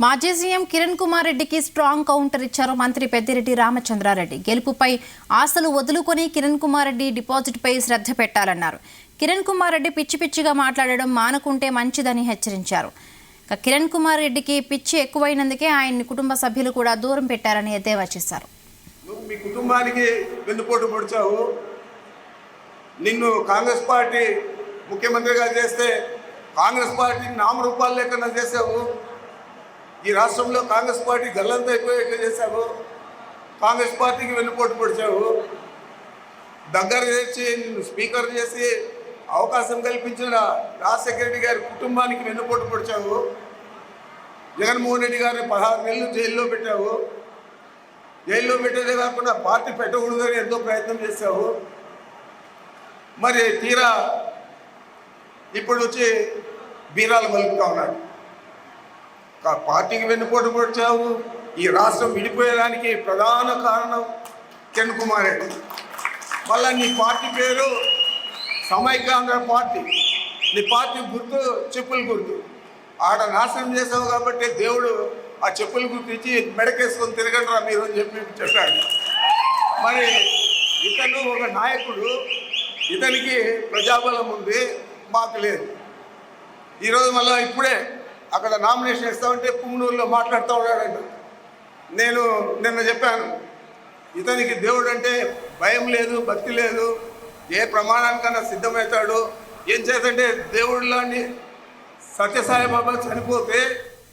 మాజీ సీఎం కిరణ్ కుమార్ రెడ్డికి strong counter ఇచ్చారు మంత్రి పెద్దిరెడ్డి రామచంద్రారెడ్డి. గెలుపుపై ఆశలు వదులుకొని కిరణ్ కుమార్ రెడ్డి డిపాజిట్పై శ్రద్ధ పెట్టాలన్నారు. కిరణ్ కుమార్ రెడ్డి పిచ్చి పిచ్చిగా మాట్లాడడం మానుకుంటే మంచిదని హెచ్చరించారు. కిరణ్ కుమార్ రెడ్డికి పిచ్చి ఎక్కువైనందుకే ఆయన కుటుంబ సభ్యులు కూడా దూరం పెట్టారని ఎద్దేవా చేశారు. మీ కుటుంబానికి వెన్నుపోటు పొడిచావు. నిన్ను కాంగ్రెస్ పార్టీ ముఖ్యమంత్రిగా చేస్తే కాంగ్రెస్ పార్టీని నామరూపాలు లేకుండా చేసావు. ఈ రాష్ట్రంలో కాంగ్రెస్ పార్టీ గల్లంతా అయిపోయేట్లా చేశావు. కాంగ్రెస్ పార్టీకి వెన్నుపోటు పొడిచావు. దగ్గర చేసి నిన్ను స్పీకర్ చేసి అవకాశం కల్పించిన రాజశేఖర రెడ్డి గారి కుటుంబానికి వెన్నుపోటు పొడిచావు. జగన్మోహన్ రెడ్డి గారిని 16 నెలలు జైల్లో పెట్టావు. జైల్లో పెట్టేదే కాకుండా పార్టీ పెట్టకూడదని ఎంతో ప్రయత్నం చేశావు. మరి తీరా ఇప్పుడు వచ్చి బీరాలు మలుపుతా ఉన్నాడు. పార్టీకి వెన్నుపోటు పొడిచావు. ఈ రాష్ట్రం విడిపోయేదానికి ప్రధాన కారణం కిరణ్ కుమార్ రెడ్డి. మళ్ళీ నీ పార్టీ పేరు సమైక్యాంధ్ర పార్టీ. నీ పార్టీ గుర్తు చెప్పుల గుర్తు. ఆడ నాశనం చేసావు కాబట్టి దేవుడు ఆ చెప్పుల గుర్తు ఇచ్చి మెడకేసుకొని తిరగండిరా మీరు అని చెప్పాడు. మరి ఇతను ఒక నాయకుడు, ఇతనికి ప్రజాబలం ఉంది, మాకు లేదు. ఈరోజు మళ్ళీ ఇప్పుడే అక్కడ నామినేషన్ ఇస్తామంటే పుంగనూరులో మాట్లాడుతూ ఉన్నాడంట. నేను నిన్న చెప్పాను, ఇతనికి దేవుడు అంటే భయం లేదు, భక్తి లేదు, ఏ ప్రమాణానికన్నా సిద్ధమవుతాడు. ఏం చేతంటే దేవుడిలోని సత్యసాయిబాబా చనిపోతే